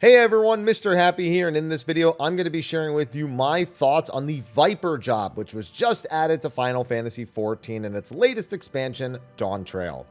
Hey everyone, Mr. Happy here, and in this video, I'm going to be sharing with you my thoughts on the Viper job, which was just added to Final Fantasy XIV in its latest expansion, Dawntrail.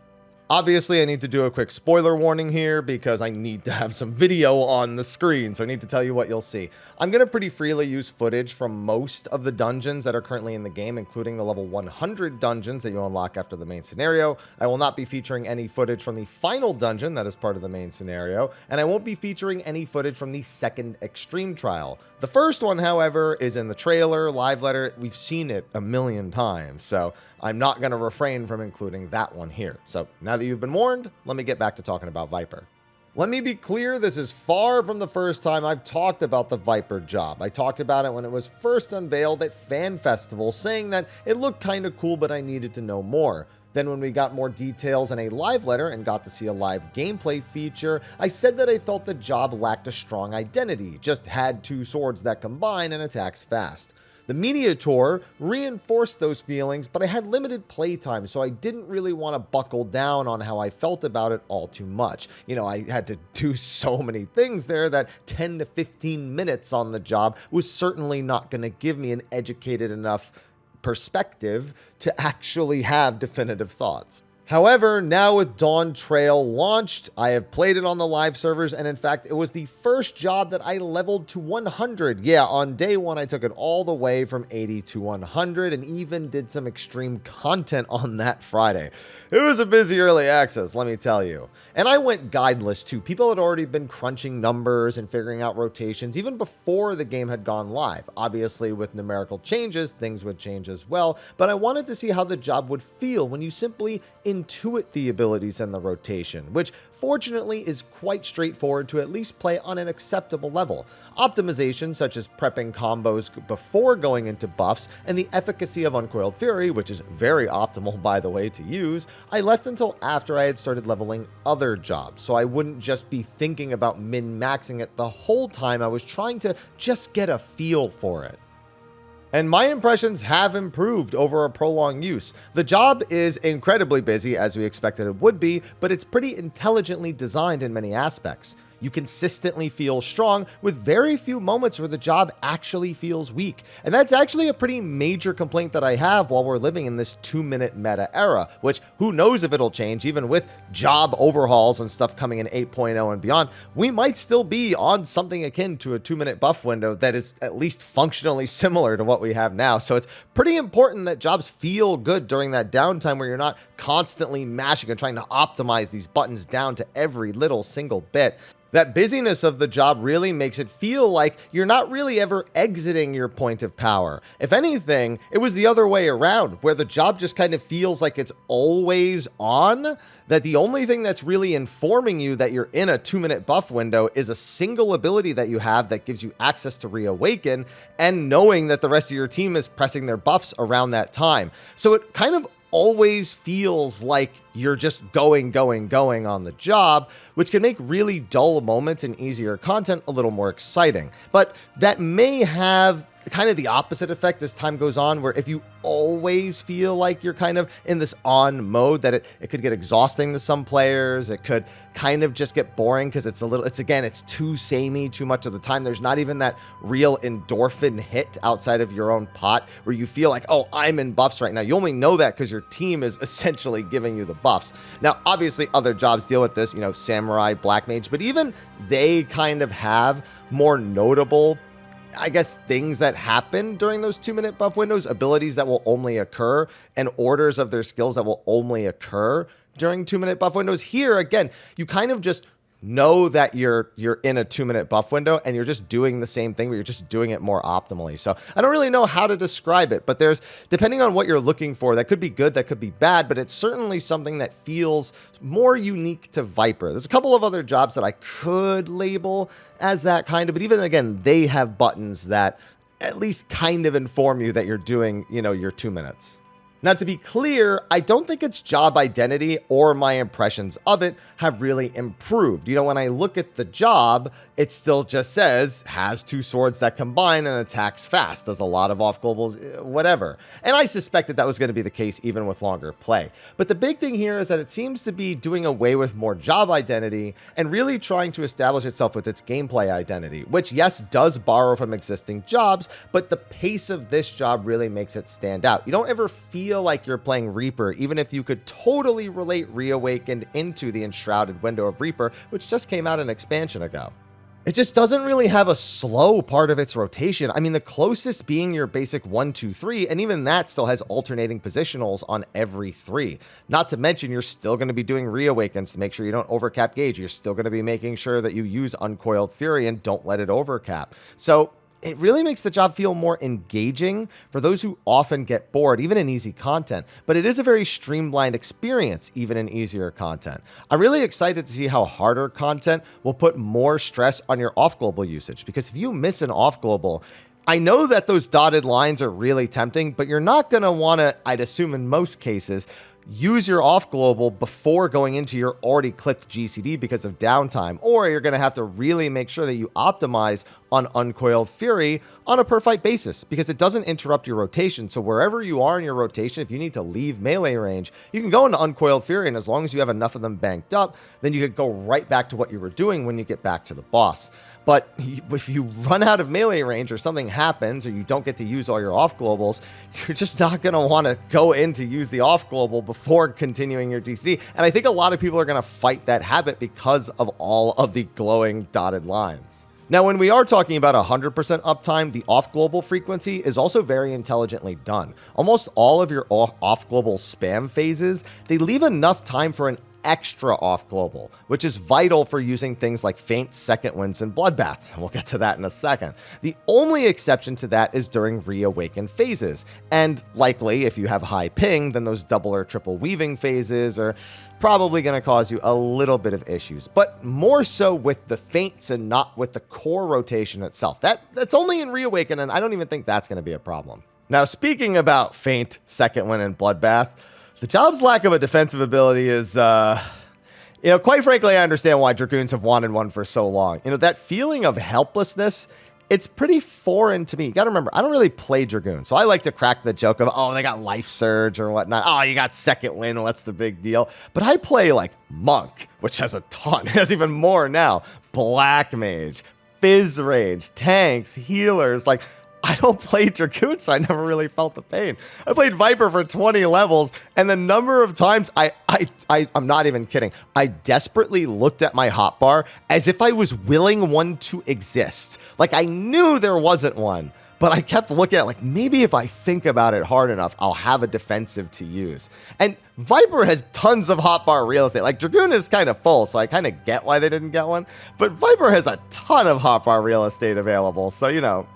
Obviously, I need to do a quick spoiler warning here because I need to have some video on the screen, so I need to tell you what you'll see. I'm going to pretty freely use footage from most of the dungeons that are currently in the game, including the level 100 dungeons that you unlock after the main scenario. I will not be featuring any footage from the final dungeon that is part of the main scenario, and I won't be featuring any footage from the second extreme trial. The first one, however, is in the trailer, live letter. We've seen it a million times, so I'm not going to refrain from including that one here. So now that you've been warned, let me get back to talking about Viper. Let me be clear, this is far from the first time I've talked about the Viper job. I talked about it when it was first unveiled at Fan Festival, saying that it looked kind of cool, but I needed to know more. Then when we got more details in a live letter and got to see a live gameplay feature, I said that I felt the job lacked a strong identity, just had two swords that combine and attacks fast. The media tour reinforced those feelings, but I had limited playtime, so I didn't really want to buckle down on how I felt about it all too much. You know, I had to do so many things there that 10 to 15 minutes on the job was certainly not going to give me an educated enough perspective to actually have definitive thoughts. However, now with Dawntrail launched, I have played it on the live servers, and in fact, it was the first job that I leveled to 100. Yeah, on day one, I took it all the way from 80 to 100 and even did some extreme content on that Friday. It was a busy early access, let me tell you. And I went guideless too. People had already been crunching numbers and figuring out rotations even before the game had gone live. Obviously, with numerical changes, things would change as well, but I wanted to see how the job would feel when you simply intuit the abilities and the rotation, which fortunately is quite straightforward to at least play on an acceptable level. Optimization such as prepping combos before going into buffs and the efficacy of Uncoiled Fury, which is very optimal by the way to use, I left until after I had started leveling other jobs, so I wouldn't just be thinking about min-maxing it the whole time. I was trying to just get a feel for it. And my impressions have improved over a prolonged use. The job is incredibly busy, as we expected it would be, but it's pretty intelligently designed in many aspects. You consistently feel strong with very few moments where the job actually feels weak. And that's actually a pretty major complaint that I have while we're living in this 2-minute meta era, which who knows if it'll change. Even with job overhauls and stuff coming in 8.0 and beyond, we might still be on something akin to a 2-minute buff window that is at least functionally similar to what we have now. So it's pretty important that jobs feel good during that downtime where you're not constantly mashing and trying to optimize these buttons down to every little single bit. That busyness of the job really makes it feel like you're not really ever exiting your point of power. If anything, it was the other way around, where the job just kind of feels like it's always on, that the only thing that's really informing you that you're in a 2-minute buff window is a single ability that you have that gives you access to reawaken, and knowing that the rest of your team is pressing their buffs around that time. So it kind of always feels like you're just going on the job, which can make really dull moments and easier content a little more exciting. But that may have kind of the opposite effect as time goes on, where if you always feel like you're kind of in this on mode, that it could get exhausting to some players. It could kind of just get boring because it's too samey too much of the time. There's not even that real endorphin hit outside of your own pot where you feel like, oh, I'm in buffs right now. You only know that because your team is essentially giving you the buffs. Now, obviously other jobs deal with this, you know, Samurai, Black Mage, but even they kind of have more notable, I guess, things that happen during those 2-minute buff windows, abilities that will only occur, and orders of their skills that will only occur during 2-minute buff windows. Here, again, you kind of just know that you're in a 2-minute buff window and you're just doing the same thing, but you're just doing it more optimally. So I don't really know how to describe it, but there's, depending on what you're looking for, that could be good, that could be bad, but it's certainly something that feels more unique to Viper. There's a couple of other jobs that I could label as that kind of, but even again, they have buttons that at least kind of inform you that you're doing, you know, your 2 minutes. Now, to be clear, I don't think its job identity or my impressions of it have really improved. You know, when I look at the job, it still just says, has 2 swords that combine and attacks fast, does a lot of off-globals, whatever. And I suspected that was going to be the case even with longer play. But the big thing here is that it seems to be doing away with more job identity and really trying to establish itself with its gameplay identity, which, yes, does borrow from existing jobs, but the pace of this job really makes it stand out. You don't ever feel like you're playing Reaper, even if you could totally relate Reawakened into the Enshrouded window of Reaper, which just came out an expansion ago. It just doesn't really have a slow part of its rotation. I mean, the closest being your basic 1, 2, 3, and even that still has alternating positionals on every 3. Not to mention, you're still going to be doing Reawakens to make sure you don't overcap gauge. You're still going to be making sure that you use Uncoiled Fury and don't let it overcap. So it really makes the job feel more engaging for those who often get bored, even in easy content, but it is a very streamlined experience, even in easier content. I'm really excited to see how harder content will put more stress on your off-global usage, because if you miss an off-global, I know that those dotted lines are really tempting, but you're not going to want to, I'd assume in most cases, use your off global before going into your already clipped GCD because of downtime, or you're going to have to really make sure that you optimize on Uncoiled Fury on a per fight basis, because it doesn't interrupt your rotation. So wherever you are in your rotation, if you need to leave melee range, you can go into Uncoiled Fury, and as long as you have enough of them banked up, then you could go right back to what you were doing when you get back to the boss. But if you run out of melee range or something happens or you don't get to use all your off globals, you're just not going to want to go in to use the off global before continuing your DCD. And I think a lot of people are going to fight that habit because of all of the glowing dotted lines. Now, when we are talking about 100% uptime, the off global frequency is also very intelligently done. Almost all of your off global spam phases, they leave enough time for an extra off global, which is vital for using things like Feint, Second Winds, and Bloodbaths, and we'll get to that in a second. The only exception to that is during Reawakened phases, and likely if you have high ping, then those double or triple weaving phases are probably going to cause you a little bit of issues, but more so with the feints and not with the core rotation itself. That's only in Reawakened, and I don't even think that's going to be a problem. Now, speaking about Feint, Second Wind, and Bloodbath, the job's lack of a defensive ability is, quite frankly, I understand why Dragoons have wanted one for so long. That feeling of helplessness, it's pretty foreign to me. You got to remember, I don't really play Dragoon, so I like to crack the joke of, oh, they got Life Surge or whatnot. Oh, you got Second Wind, what's the big deal? But I play like Monk, which has a ton. It has even more now. Black Mage, Fizz Range, tanks, healers, like, I don't play Dragoon, so I never really felt the pain. I played Viper for 20 levels, and the number of times I'm not even kidding, I desperately looked at my hotbar as if I was willing one to exist. Like, I knew there wasn't one, but I kept looking at it like, maybe if I think about it hard enough, I'll have a defensive to use. And Viper has tons of hotbar real estate. Like, Dragoon is kind of full, so I kind of get why they didn't get one, but Viper has a ton of hotbar real estate available, so,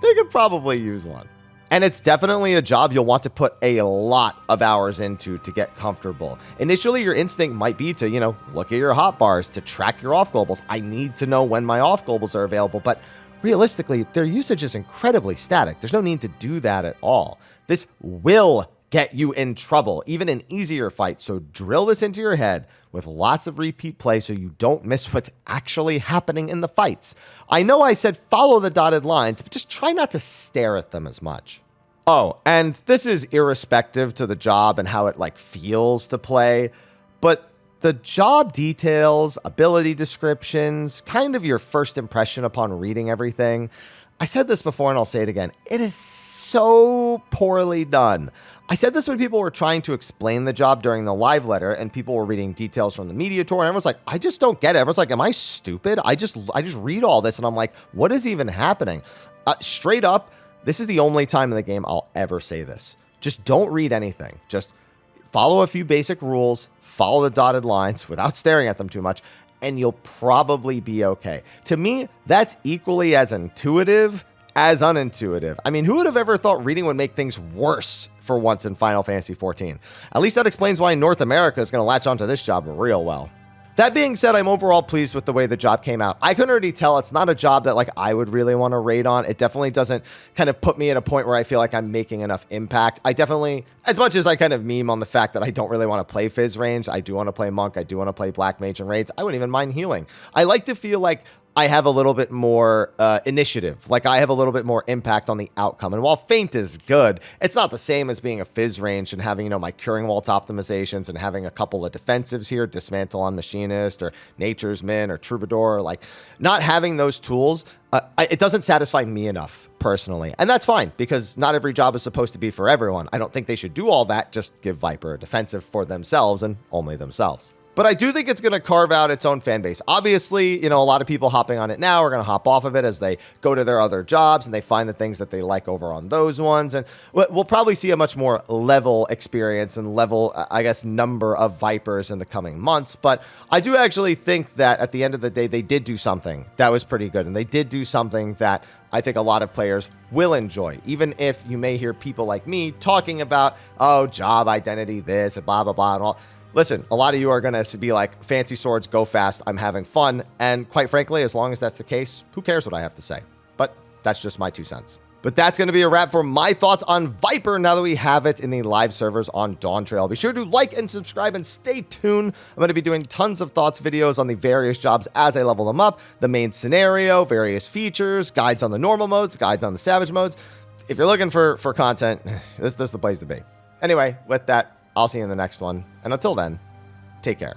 they could probably use one. And it's definitely a job you'll want to put a lot of hours into to get comfortable. Initially, your instinct might be to, look at your hotbars, to track your off globals. I need to know when my off globals are available, but realistically, their usage is incredibly static. There's no need to do that at all. This will get you in trouble, even in easier fights, so drill this into your head with lots of repeat play so you don't miss what's actually happening in the fights. I know I said follow the dotted lines, but just try not to stare at them as much. Oh, and this is irrespective to the job and how it feels to play, but the job details, ability descriptions, kind of your first impression upon reading everything. I said this before and I'll say it again. It is so poorly done. I said this when people were trying to explain the job during the live letter and people were reading details from the media tour, and everyone's like, I just don't get it. Everyone's like, am I stupid? I just read all this and I'm like, what is even happening? Straight up, this is the only time in the game I'll ever say this. Just don't read anything. Just follow a few basic rules, follow the dotted lines without staring at them too much, and you'll probably be okay. To me, that's equally as intuitive as unintuitive. I mean, who would have ever thought reading would make things worse for once in Final Fantasy XIV? At least that explains why North America is going to latch onto this job real well. That being said, I'm overall pleased with the way the job came out. I can already tell it's not a job that like I would really want to raid on. It definitely doesn't kind of put me at a point where I feel like I'm making enough impact. I definitely, as much as I kind of meme on the fact that I don't really want to play Fizz range, I do want to play Monk, I do want to play Black Mage and raids. I wouldn't even mind healing. I like to feel like I have a little bit more initiative, like I have a little bit more impact on the outcome. And while Feint is good, it's not the same as being a Fizz range and having, you know, my Curing Waltz optimizations and having a couple of defensives here, Dismantle on Machinist or Nature's Min or Troubadour. Like, not having those tools, it doesn't satisfy me enough personally. And that's fine, because not every job is supposed to be for everyone. I don't think they should do all that. Just give Viper a defensive for themselves and only themselves. But I do think it's going to carve out its own fan base. Obviously, you know, a lot of people hopping on it now are going to hop off of it as they go to their other jobs and they find the things that they like over on those ones. And we'll probably see a much more level experience and level, I guess, number of Vipers in the coming months. But I do actually think that at the end of the day, they did do something that was pretty good. And they did do something that I think a lot of players will enjoy, even if you may hear people like me talking about, oh, job identity, this, and blah, blah, blah, and all. Listen, a lot of you are going to be like, fancy swords, go fast, I'm having fun. And quite frankly, as long as that's the case, who cares what I have to say? But that's just my 2 cents. But that's going to be a wrap for my thoughts on Viper now that we have it in the live servers on Dawntrail. Be sure to like and subscribe and stay tuned. I'm going to be doing tons of thoughts videos on the various jobs as I level them up, the main scenario, various features, guides on the normal modes, guides on the savage modes. If you're looking for content, this is the place to be. Anyway, with that, I'll see you in the next one. And until then, take care.